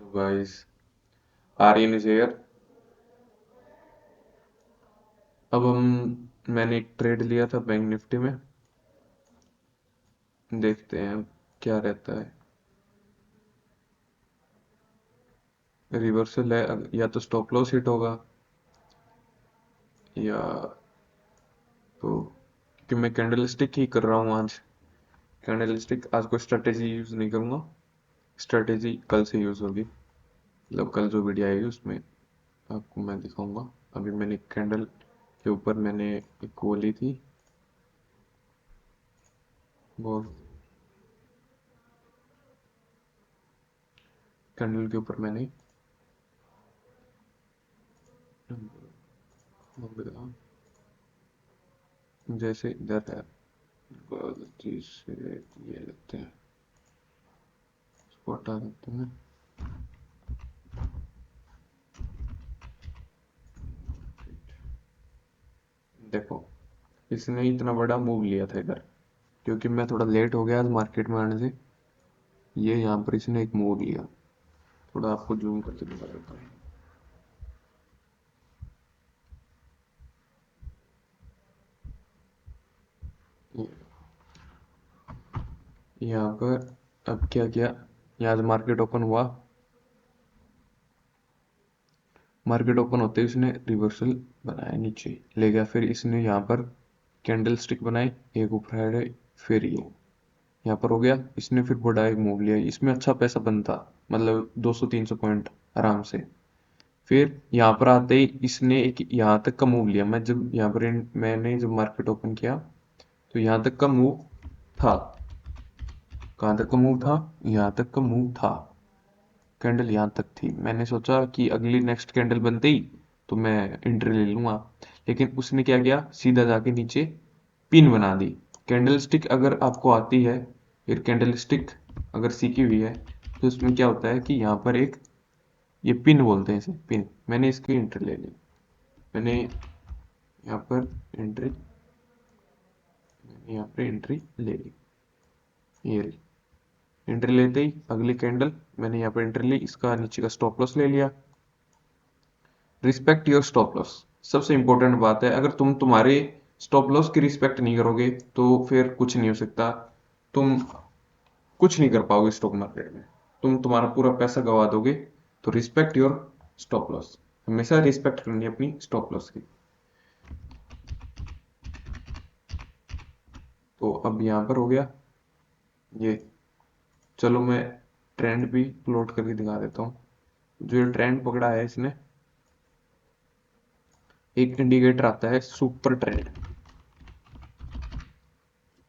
Guys, Aryan is here. अब मैंने एक ट्रेड लिया था बैंक निफ्टी में। देखते हैं अब क्या रहता है। रिवर्सल है, या तो स्टॉप लॉस हिट होगा या तो, क्योंकि मैं कैंडल स्टिक ही कर रहा हूँ आज। कैंडल स्टिक आज कोई स्ट्रेटेजी यूज नहीं करूंगा। स्ट्रेटेजी कल से यूज होगी, मतलब कल जो वीडियो आएगी उसमें आपको मैं दिखाऊंगा। अभी मैंने कैंडल के ऊपर मैंने एक वो ली थी, वो कैंडल के ऊपर मैंने जैसे इधर है, गलती से ये लगते हैं, इसको हटा देते हैं। देखो, इसने इतना बड़ा मूव लिया था इधर, क्योंकि मैं थोड़ा लेट हो गया आज मार्केट में आने से। ये यहाँ पर इसने एक मूव लिया। थोड़ा आपको जूम करके दिखा देता हूँ। यहाँ पर अब क्या किया, यहाँ से मार्केट ओपन हुआ। मार्केट ओपन होते ही इसने रिवर्सल बनाया, नीचे ले गया। फिर इसने यहाँ पर कैंडल स्टिक बनाई, एक ऊपर है, फिर ये यहाँ पर हो गया। इसने फिर बड़ा एक मूव लिया, इसमें अच्छा पैसा बनता, मतलब 200-300 पॉइंट आराम से। फिर यहाँ पर आते ही इसने एक यहाँ तक का मूव लिया। मैं जब यहाँ पर मैंने जब मार्केट ओपन किया तो यहाँ तक का मूव था। कहाँ तक का मूव था? यहाँ तक का मूव था। कैंडल यहाँ तक थी। मैंने सोचा कि अगली नेक्स्ट कैंडल बनते ही तो मैं एंट्री ले लूंगा, लेकिन उसने क्या किया, सीधा जाके नीचे पिन बना दी। कैंडल स्टिक अगर आपको आती है, फिर कैंडल स्टिक अगर सीखी हुई है, तो इसमें क्या होता है कि यहाँ पर एक, ये पिन बोलते हैं इसे, पिन। मैंने इसकी एंट्री ले ली। मैंने यहाँ पर एंट्री यहाँ पे एंट्री ले ली। ये रही एंट्री। लेते ही अगली कैंडल मैंने यहाँ पे एंट्री ली, इसका नीचे का स्टॉप लॉस ले लिया। रिस्पेक्ट योर स्टॉप लॉस, सबसे इंपॉर्टेंट बात है। अगर तुम तुम्हारे स्टॉप लॉस की रिस्पेक्ट नहीं करोगे तो फिर कुछ नहीं हो सकता। तुम कुछ नहीं कर पाओगे स्टॉक मार्केट में, तुम तुम्हारा पूरा पैसा गवा दोगे। तो रिस्पेक्ट योर स्टॉप लॉस, हमेशा रिस्पेक्ट करनी है अपनी स्टॉप लॉस की। तो अब यहाँ पर हो गया ये। चलो मैं ट्रेंड भी प्लॉट करके दिखा देता हूँ। जो ये ट्रेंड पकड़ा है इसने, एक इंडिकेटर आता है सुपर ट्रेंड।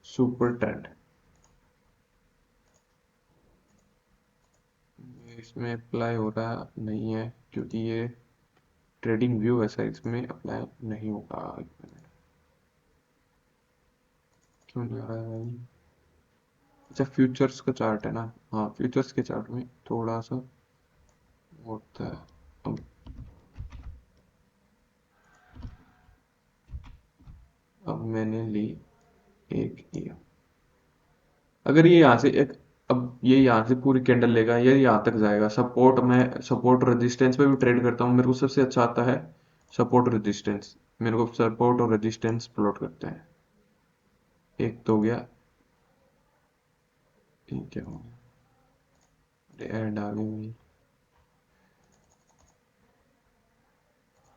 सुपर ट्रेंड इसमें अप्लाई हो रहा नहीं है, क्योंकि ये ट्रेडिंग व्यू ऐसा इसमें अप्लाई नहीं होगा। एक मिनट, क्यों नहीं आ रहा है भाई? अच्छा, फ्यूचर्स का चार्ट है ना। हाँ, फ्यूचर्स के चार्ट में थोड़ा सा होता है। अब मैंने ली एक ये, अगर ये यहाँ से एक, अब ये यहाँ से पूरी कैंडल लेगा, ये यहाँ तक जाएगा। सपोर्ट, मैं सपोर्ट रेजिस्टेंस पे भी ट्रेड करता हूँ। मेरे को सबसे अच्छा आता है सपोर्ट रेजिस्टेंस। मेरे को सपोर्ट और रेजिस्टेंस प्लॉट करते हैं। एक तो हो गया, ये क्या हो गया, अरे ऐड आ गई भाई।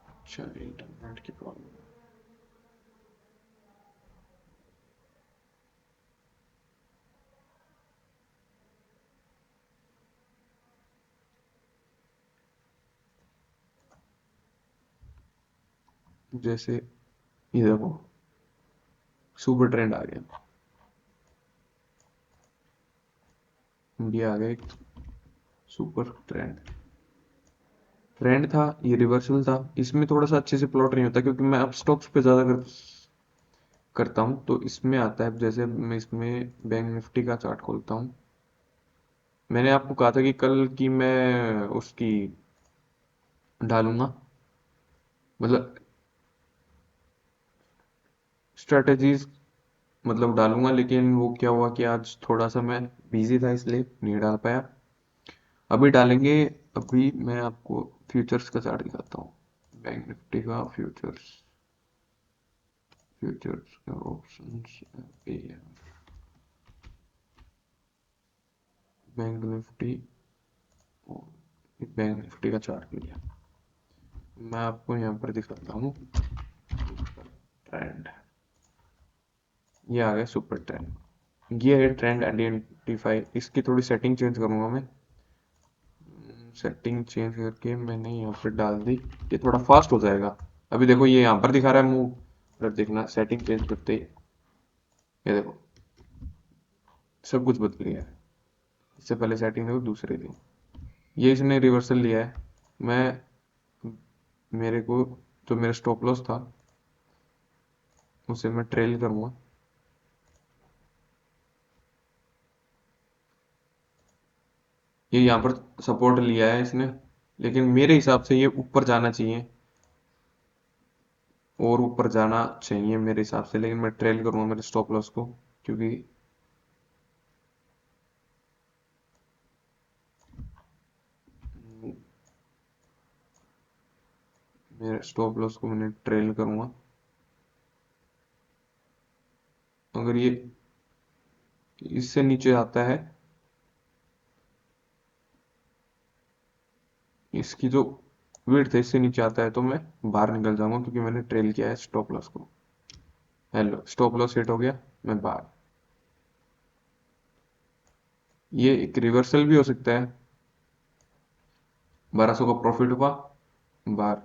अच्छा, इंटरनेट की प्रॉब्लम। जैसे ये देखो, सुपर ट्रेंड आ गया, इंडिया आ गया एक सुपर ट्रेंड। ट्रेंड था, ये रिवर्सल था। इसमें थोड़ा सा अच्छे से प्लॉट नहीं होता, क्योंकि मैं अब स्टॉक्स पे ज्यादा करता हूँ। तो इसमें आता है, जैसे मैं इसमें बैंक निफ्टी का चार्ट खोलता हूँ। मैंने आपको कहा था कि कल की मैं उसकी डालूंगा, मतलब स्ट्रेटजीज मतलब डालूंगा, लेकिन वो क्या हुआ कि आज थोड़ा सा मैं बिजी था, इसलिए नहीं डाल पाया। अभी डालेंगे। अभी मैं आपको फ्यूचर्स का चार्ट दिखाता हूँ, बैंक निफ्टी का फ्यूचर्स, फ्यूचर्स का ऑप्शंस पे है, बैंक निफ्टी, बैंक निफ्टी का चार्ट लिया। मैं आपको यहाँ पर दिखाता हूँ ट्रेंड, ये आ गया सुपर ट्रेंड, ये है ट्रेंड आइडेंटिफाई। इसकी थोड़ी सेटिंग चेंज करूंगा मैं, सेटिंग चेंज करके मैंने यहाँ पर डाल दी, ये थोड़ा फास्ट हो जाएगा। अभी देखो ये यहाँ पर दिखा रहा है मूव, अगर देखना सेटिंग चेंज करते ही, ये देखो सब कुछ बदल गया है। इससे पहले सेटिंग देखो दूसरे थी, ये इसने रिवर्सल लिया है। मैं, मेरे को जो मेरा स्टॉप लॉस था उसे मैं ट्रेल करूंगा। ये यहाँ पर सपोर्ट लिया है इसने, लेकिन मेरे हिसाब से ये ऊपर जाना चाहिए, और ऊपर जाना चाहिए मेरे हिसाब से, लेकिन मैं ट्रेल करूंगा मेरे स्टॉप लॉस को, क्योंकि मेरे स्टॉप लॉस को मैंने ट्रेल करूंगा। अगर ये इससे नीचे आता है, इसकी जो विड्थ है इससे नीचे आता है, तो मैं बाहर निकल जाऊंगा, क्योंकि मैंने ट्रेल किया है स्टॉप लॉस को। हेलो, स्टॉप लॉस हिट हो गया, मैं बाहर। ये एक रिवर्सल भी हो सकता है, 1200 का प्रॉफिट हुआ बाहर।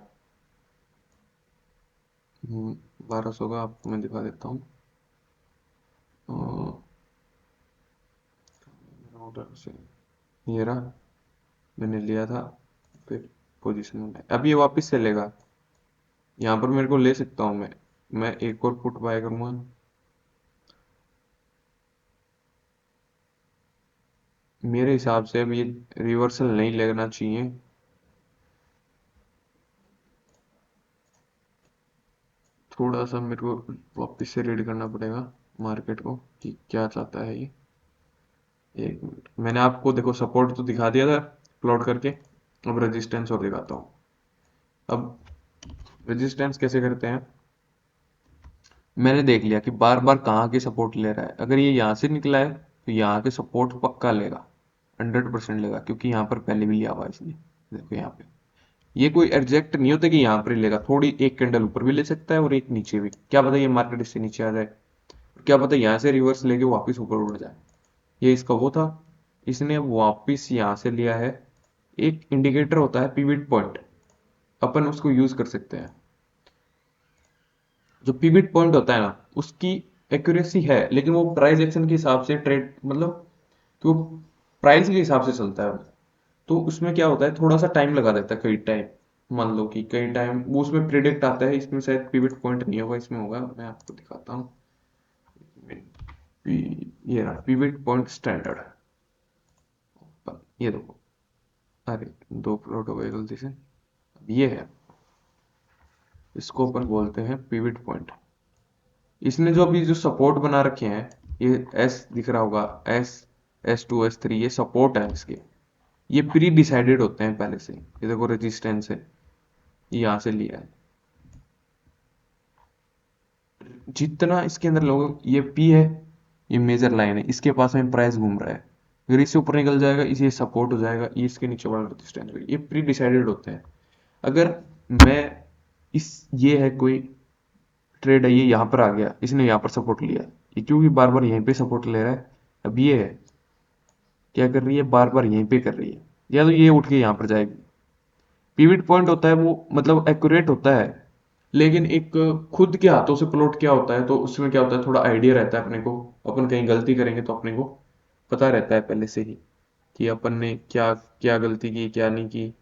1200 का आपको मैं दिखा देता हूँ। ऑर्डर से ये रहा, मैंने लिया था, फिर पोजीशन में अब ये वापस चलेगा, यहाँ पर मेरे को ले सकता हूँ मैं एक और पुट बाय करूंगा। मेरे हिसाब से अब ये रिवर्सल नहीं लेना चाहिए, थोड़ा सा मेरे को वापस से रीड करना पड़ेगा मार्केट को कि क्या चाहता है ये। एक मिनट, मैंने आपको देखो सपोर्ट तो दिखा दिया था प्लॉट करके, अब रेजिस्टेंस और दिखाता हूँ। अब रेजिस्टेंस कैसे करते हैं, मैंने देख लिया कि बार बार कहाँ की सपोर्ट ले रहा है। अगर ये यहाँ से निकला है तो यहाँ के सपोर्ट पक्का लेगा, 100% लेगा, क्योंकि यहाँ पर पहले भी लिया हुआ है इसने। देखो यहाँ पे ये कोई एग्जैक्ट नहीं होता कि यहाँ पर ही लेगा, थोड़ी एक कैंडल ऊपर भी ले सकता है और एक नीचे भी, क्या पता ये मार्केट इससे नीचे आ जाए, क्या पता यहाँ से रिवर्स लेके वापस ऊपर उड़ जाए। ये इसका वो था, इसने वापस यहाँ से लिया है। एक इंडिकेटर होता है पिवट पॉइंट, अपन उसको यूज कर सकते हैं। जो पिवट पॉइंट होता है ना, उसकी एक्यूरेसी है, लेकिन वो प्राइस एक्शन के हिसाब से ट्रेड, मतलब कि वो प्राइस के हिसाब से चलता है, तो उसमें क्या होता है थोड़ा सा टाइम लगा देता है कई टाइम। मान लो कि कई टाइम वो उसमें प्रिडिक्ट आता है, इसमें शायद पिवट पॉइंट नहीं होगा, इसमें होगा, मैं आपको दिखाता हूँ। ये रहा पिवट पॉइंट स्टैंडर्ड, ये देखो, अरे दो प्लॉट हो गए गलती से। अब ये है, इसको अपन बोलते हैं पिवट पॉइंट। इसने जो अभी जो सपोर्ट बना रखे हैं, ये एस दिख रहा होगा, एस, S2 S3, ये सपोर्ट है इसके, ये प्री डिसाइडेड होते हैं पहले से। ये देखो रेजिस्टेंस है, ये यहाँ से लिया है, जितना इसके अंदर लोग, ये पी है, ये मेजर लाइन है, इसके पास में प्राइस घूम रहा है, अगर इससे ऊपर निकल जाएगा इसे सपोर्ट हो जाएगा, ये इसके नीचे वाला रेजिस्टेंस, ये प्री डिसाइडेड होते हैं। अगर मैं इस, ये है कोई ट्रेड है, ये यहाँ पर आ गया, इसने यहाँ पर सपोर्ट लिया, ये क्योंकि बार बार यहीं पे सपोर्ट ले रहा है। अब ये है क्या कर रही है, बार बार यहीं पे कर रही है, या तो ये उठ के यहाँ पर जाएगी। पिवट पॉइंट होता है वो, मतलब एक्यूरेट होता है, लेकिन एक खुद के हाथों से प्लॉट क्या होता है, तो उसमें क्या होता है थोड़ा आइडिया रहता है अपने को, अपन कहीं गलती करेंगे तो अपने को पता रहता है पहले से ही कि अपन ने क्या क्या गलती की क्या नहीं की।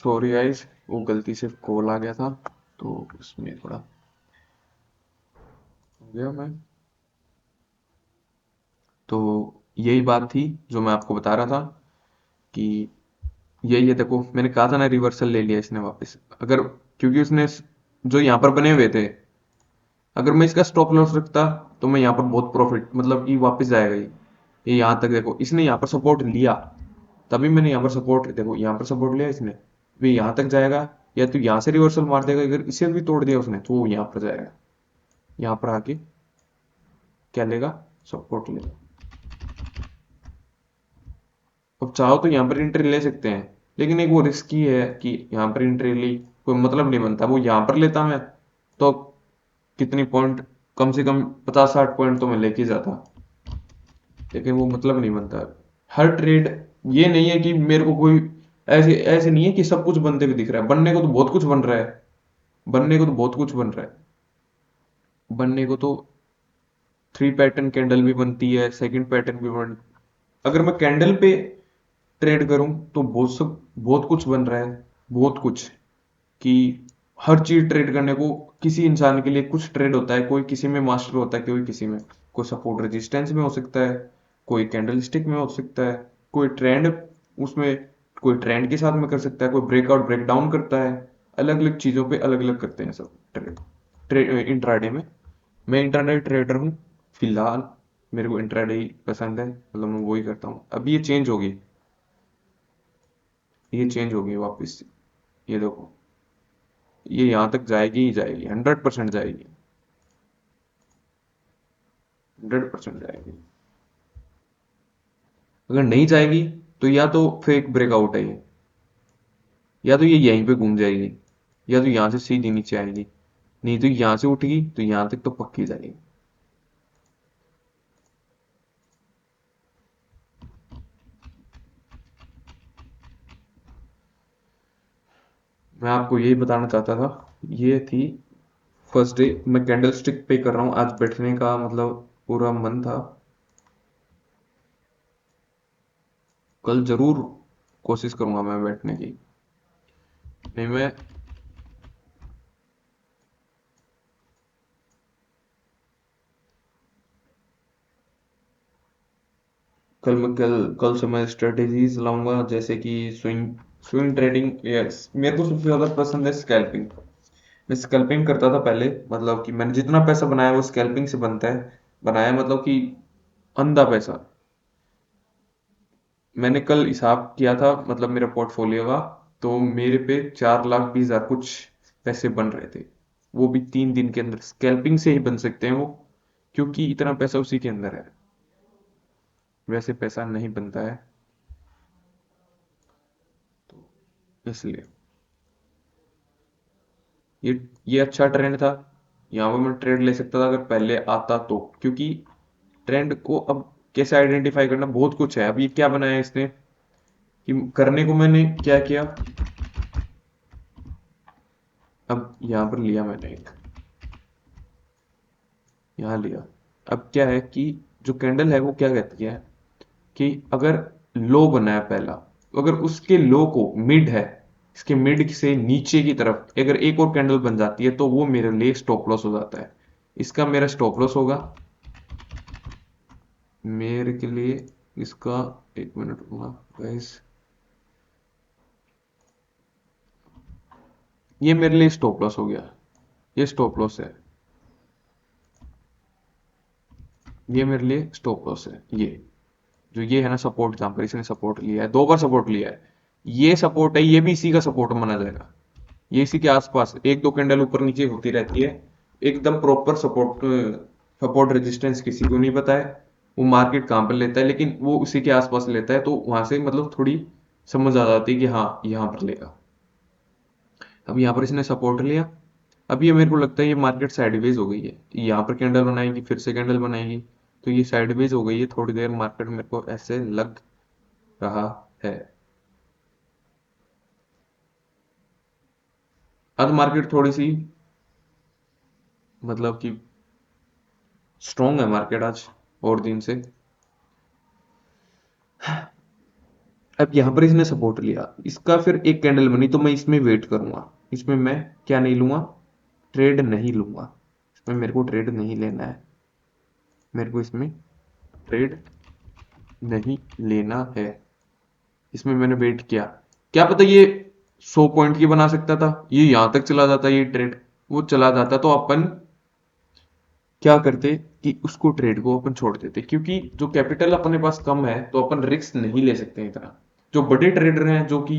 सॉरी गाइस, वो गलती से कॉल आ गया था तो उसमें थोड़ा हो गया। मैं तो यही बात थी जो मैं आपको बता रहा था कि यही है। देखो मैंने कहा था ना, रिवर्सल ले लिया इसने वापस। अगर क्योंकि उसने जो यहाँ पर बने हुए थे, अगर मैं इसका स्टॉप लॉस रखता तो मैं यहाँ पर बहुत प्रॉफिट, मतलब कि वापस जाएगा ये यहाँ तक। देखो इसने यहाँ पर सपोर्ट लिया, तभी मैंने यहाँ पर सपोर्ट, देखो यहाँ पर सपोर्ट लिया इसने, भी यहाँ तक जाएगा या तो यहाँ से रिवर्सल मार देगा। अगर इसे भी तोड़ दिया उसने तो वो यहाँ पर जाएगा, यहाँ पर आके क्या लेगा, सपोर्ट लेगा। अब चाहो तो यहाँ पर एंट्री ले सकते हैं, लेकिन एक वो रिस्की है कि यहाँ पर एंट्री ली कोई मतलब नहीं बनता। वो यहाँ पर लेता मैं तो कितनी पॉइंट, कम से कम 50-60 पॉइंट तो मैं लेके जाता, लेकिन वो मतलब नहीं बनता। हर ट्रेड ये नहीं है कि मेरे को कोई, ऐसे ऐसे नहीं है कि सब कुछ बनते हुए दिख रहा है। बनने को तो बहुत कुछ बन रहा है, बनने को तो बहुत कुछ बन रहा है। बनने को तो 3 पैटर्न कैंडल भी बनती है, सेकंड पैटर्न भी बन, अगर मैं कैंडल पे ट्रेड करूं तो बहुत कुछ बन रहा है। बहुत कुछ, कि हर चीज ट्रेड करने को, किसी इंसान के लिए कुछ ट्रेड होता है, कोई किसी में मास्टर होता है, कोई किसी में, कोई सपोर्ट रेजिस्टेंस में हो सकता है, कोई कैंडल स्टिक में हो सकता है, कोई ट्रेंड उसमें, कोई ट्रेंड के साथ में कर सकता है, कोई ब्रेकआउट ब्रेकडाउन करता है। अलग अलग चीजों पे अलग अलग करते हैं सब ट्रेड इंट्राडे में। मैं इंट्राडे ट्रेडर हूँ फिलहाल, मेरे को इंट्राडे ही पसंद है, मतलब मैं वही करता हूँ। अब ये चेंज होगी, ये चेंज होगी वापस। ये देखो, ये यहाँ तक जाएगी ही जाएगी, 100% जाएगी, 100% जाएगी। अगर नहीं जाएगी तो या तो फेक ब्रेकआउट है ये, या तो ये यहीं पे घूम जाएगी, या तो यहाँ से सीधी नीचे आएगी। नहीं तो यहाँ से उठेगी तो यहाँ तक तो पक्की जाएगी। मैं आपको यही बताना चाहता था। ये थी फर्स्ट डे, मैं कैंडल स्टिक पे कर रहा हूँ आज। बैठने का मतलब पूरा मन था, कल जरूर कोशिश करूंगा मैं बैठने की। नहीं मैं कल कल से मैं स्ट्रेटेजीज लाऊंगा, जैसे कि स्विंग स्विंग ट्रेडिंग। यस, मेरे को सबसे ज्यादा पसंद है स्कैल्पिंग। मैं स्कैल्पिंग करता था पहले, मतलब कि मैंने जितना पैसा बनाया वो स्कैल्पिंग से बनता है, बनाया मतलब कि अंधा पैसा। मैंने कल हिसाब किया था, मतलब मेरा पोर्टफोलियो का, तो मेरे पे 4,20,000 कुछ पैसे बन रहे थे। वो भी 3 दिन के अंदर। स्कैल्पिंग से ही बन सकते हैं वो, क्योंकि इतना पैसा उसी के अंदर है, वैसे पैसा नहीं बनता है, तो इसलिए ये ये अच्छा ट्रेंड था। यहाँ पर मैं ट्रेड ले सकता था अगर पहले आता तो, क्योंकि ट्रेंड को अब कैसे आइडेंटिफाई करना, बहुत कुछ है। अब ये क्या बनाया इसने कि करने को, मैंने क्या किया, अब यहाँ पर लिया मैंने एक, यहाँ लिया। अब क्या है कि जो कैंडल है वो क्या कहती है कि अगर लो बना है पहला, तो अगर उसके लो को मिड है, इसके मिड से नीचे की तरफ अगर एक और कैंडल बन जाती है तो वो मेरे लिए स्टॉप लॉस हो जाता है। इसका मेरा स्टॉप लॉस होगा मेरे के लिए, इसका, 1 मिनट रुकना गाइस, ये मेरे लिए स्टॉप लॉस हो गया। ये स्टॉप लॉस है, ये मेरे लिए स्टॉप लॉस है। ये जो ये है ना सपोर्ट, जहां पर इसने सपोर्ट लिया है, 2 बार सपोर्ट लिया है, ये सपोर्ट है, ये भी इसी का सपोर्ट माना जाएगा। ये इसी के आसपास 1-2 कैंडल ऊपर नीचे होती रहती है, एकदम प्रॉपर सपोर्ट। सपोर्ट रेजिस्टेंस किसी को नहीं पता है, वो मार्केट कहाँ पर लेता है, लेकिन वो उसी के आसपास लेता है, तो वहां से मतलब थोड़ी समझ आ जाती है कि हाँ यहाँ पर लेगा। अब यहाँ पर इसने सपोर्ट लिया, अब ये मेरे को लगता है ये मार्केट साइडवेज हो गई है, यहाँ पर कैंडल बनाएगी फिर से कैंडल बनाएगी, तो ये साइडवेज हो गई है। थोड़ी देर मार्केट मेरे को ऐसे लग रहा है। आज मार्केट थोड़ी सी, मतलब कि स्ट्रोंग है मार्केट आज और दिन से। अब यहाँ पर इसने सपोर्ट लिया, इसका फिर एक कैंडल बनी, तो मैं इसमें वेट करूंगा, इसमें मैं क्या नहीं लूंगा, ट्रेड नहीं लूंगा, इसमें मेरे को ट्रेड नहीं लेना है, मेरे को इसमें ट्रेड नहीं लेना है। इसमें मैंने वेट किया, क्या पता ये 100 पॉइंट की बना सकता था, ये यहां तक चला जाता, ये ट्रेड वो चला जाता, तो अपन क्या करते कि उसको ट्रेड को अपन छोड़ देते, क्योंकि जो कैपिटल अपने पास कम है तो अपन रिस्क नहीं ले सकते इतना। जो बड़े ट्रेडर हैं, जो कि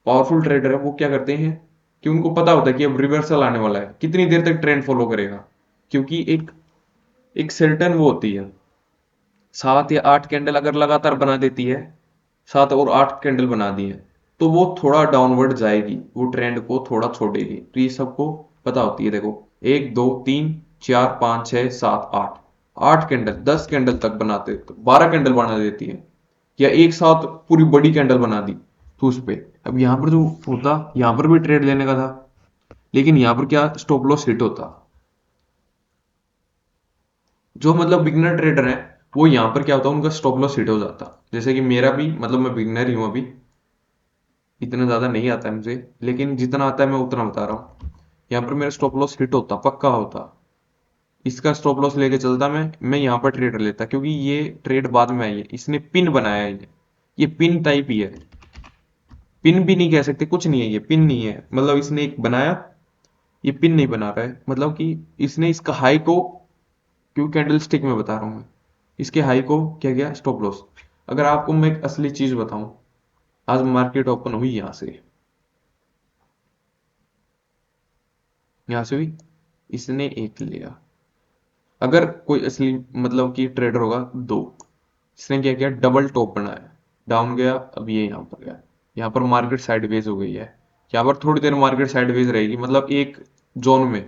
पावरफुल ट्रेडर है, वो क्या करते हैं कि उनको पता होता है कि अब रिवर्सल आने वाला है, कितनी देर तक ट्रेंड फॉलो करेगा, क्योंकि एक एक सर्टन वो होती है, 7 या 8 कैंडल अगर लगातार बना देती है, 7 और 8 कैंडल बना दी है, तो वो थोड़ा डाउनवर्ड जाएगी, वो ट्रेंड को थोड़ा छोड़ेगी, तो ये सबको पता होती है। देखो 1 2 3 4 5 6 7 8, 8 कैंडल 10 कैंडल तक बनाते, 12 कैंडल बना देती है, या एक साथ पूरी बड़ी कैंडल बना दी, तो उस पे अब यहाँ पर जो होता, यहाँ पर भी ट्रेड लेने का था, लेकिन यहाँ पर क्या स्टॉप लॉस हिट होता। जो मतलब बिगनर ट्रेडर है, वो यहाँ पर क्या होता है, उनका स्टॉप लॉस हिट हो जाता, जैसे कि मेरा भी, मतलब मैं बिगनर ही हूँ अभी, इतना ज्यादा नहीं आता है मुझे, लेकिन जितना आता है मैं उतना बता रहा हूँ। यहाँ पर मेरा स्टॉप लॉस हिट होता, पक्का होता, इसका स्टॉप लॉस लेके चलता, मैं यहाँ पर ट्रेड लेता, क्योंकि ये ट्रेड बाद में आई है, इसने पिन बनाया है, ये पिन टाइप ही है, पिन भी नहीं कह सकते, कुछ नहीं है, ये पिन नहीं है, मतलब इसने एक बनाया, ये पिन नहीं बना रहा है, मतलब कि इसने इसका हाई को, क्यों कैंडल स्टिक में बता रहा हूँ मैं, इसके हाई को क्या किया, स्टॉप लॉस। अगर आपको मैं एक असली चीज बताऊं, आज मार्केट ओपन हुई यहां से हुई, इसने एक लिया, अगर कोई असली मतलब कि ट्रेडर होगा दो, इसने क्या किया, डबल टॉप बनाया, डाउन गया, अब ये यहाँ पर गया, यहाँ पर मार्केट साइडवेज हो गई है, यहाँ पर थोड़ी देर मार्केट साइडवेज रहेगी, मतलब जोन में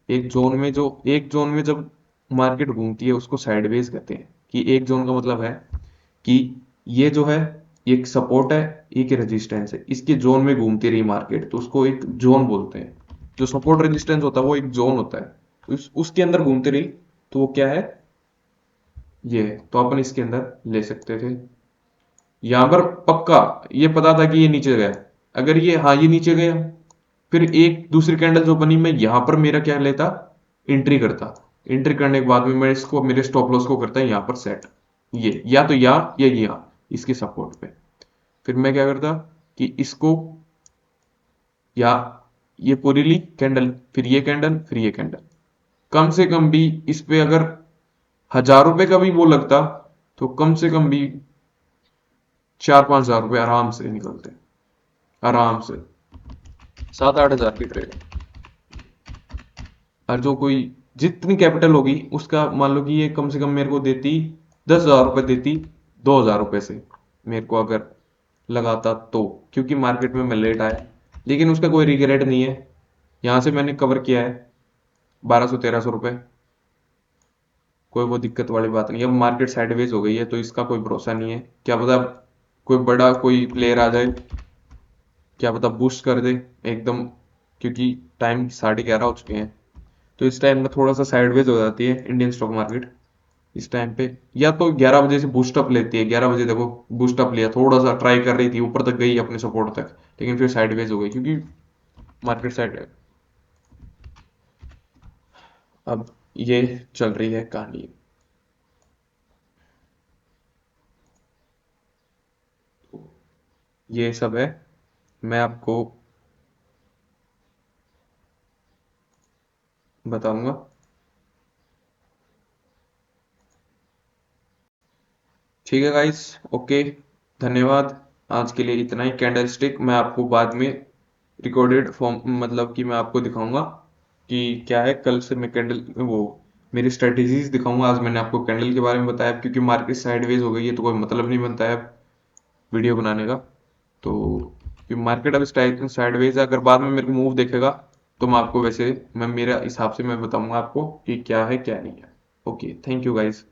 एक जोन में जो एक जोन में जब मार्केट घूमती है उसको साइडवेज कहते हैं, कि एक जोन का मतलब है कि ये जो है, एक सपोर्ट है, एक रेजिस्टेंस है, इसके जोन में घूमती रही मार्केट, तो उसको एक जोन बोलते हैं। जो सपोर्ट रेजिस्टेंस होता है वो एक जोन होता है, उसके अंदर घूमती रही, तो वो क्या है, ये है, तो अपन इसके अंदर ले सकते थे। यहां पर पक्का ये पता था कि ये नीचे गया, अगर ये, हाँ ये नीचे गया, फिर एक दूसरी कैंडल जो बनी, मैं यहां पर मेरा क्या लेता, एंट्री करता, एंट्री करने के बाद में मैं इसको, मेरे स्टॉप लॉस को करता यहां पर सेट, ये या तो या इसके सपोर्ट पे, फिर मैं क्या करता कि इसको, या ये पूरी ली कैंडल, फिर ये कैंडल, फिर ये कैंडल, कम से कम भी इस पे अगर 1,000 रुपए का भी वो लगता, तो कम से कम भी 4-5 हजार रुपए आराम से निकलते, आराम से 7-8 हजार की ट्रेड। और जो कोई, जितनी कैपिटल होगी उसका, मान लो कि ये कम से कम मेरे को देती, 10,000 रुपए देती, 2,000 रुपए से मेरे को अगर लगाता तो, क्योंकि मार्केट में मैं लेट आया, लेकिन उसका कोई रिग्रेट नहीं है, यहाँ से मैंने कवर किया है 1200-1300 रुपए, कोई वो दिक्कत वाली बात नहीं है। अब मार्केट साइडवेज हो गई है, तो इसका कोई भरोसा नहीं है, क्या पता कोई बड़ा कोई प्लेयर आ जाए, क्या पता बूस्ट कर दे एकदम, क्योंकि टाइम 11:30 हो चुके हैं, तो इस टाइम में थोड़ा सा साइडवेज हो जाती है इंडियन स्टॉक मार्केट इस टाइम पे, या तो 11 बजे से बूस्ट अप लेती है, 11 बजे देखो बूस्ट अप लिया, थोड़ा सा ट्राई कर रही थी, ऊपर तक गई अपने सपोर्ट तक, लेकिन फिर साइडवेज हो गई, क्योंकि मार्केट साइड, अब ये चल रही है कहानी। ये सब है, मैं आपको बताऊंगा। ठीक है गाइस, ओके, धन्यवाद। आज के लिए इतना ही, कैंडल स्टिक मैं आपको बाद में रिकॉर्डेड फॉर्म, मतलब कि मैं आपको दिखाऊंगा कि क्या है, कल से मैं कैंडल वो मेरी स्ट्रेटेजीज दिखाऊंगा। आज मैंने आपको कैंडल के बारे में बताया, क्योंकि मार्केट साइडवेज हो गई है तो कोई मतलब नहीं बनता है वीडियो बनाने का, तो मार्केट अब साइडवेज है, अगर बाद में मेरे को मूव देखेगा तो मैं आपको, वैसे मैं मेरा हिसाब से मैं बताऊंगा आपको कि क्या है क्या नहीं है। Okay, thank you guys.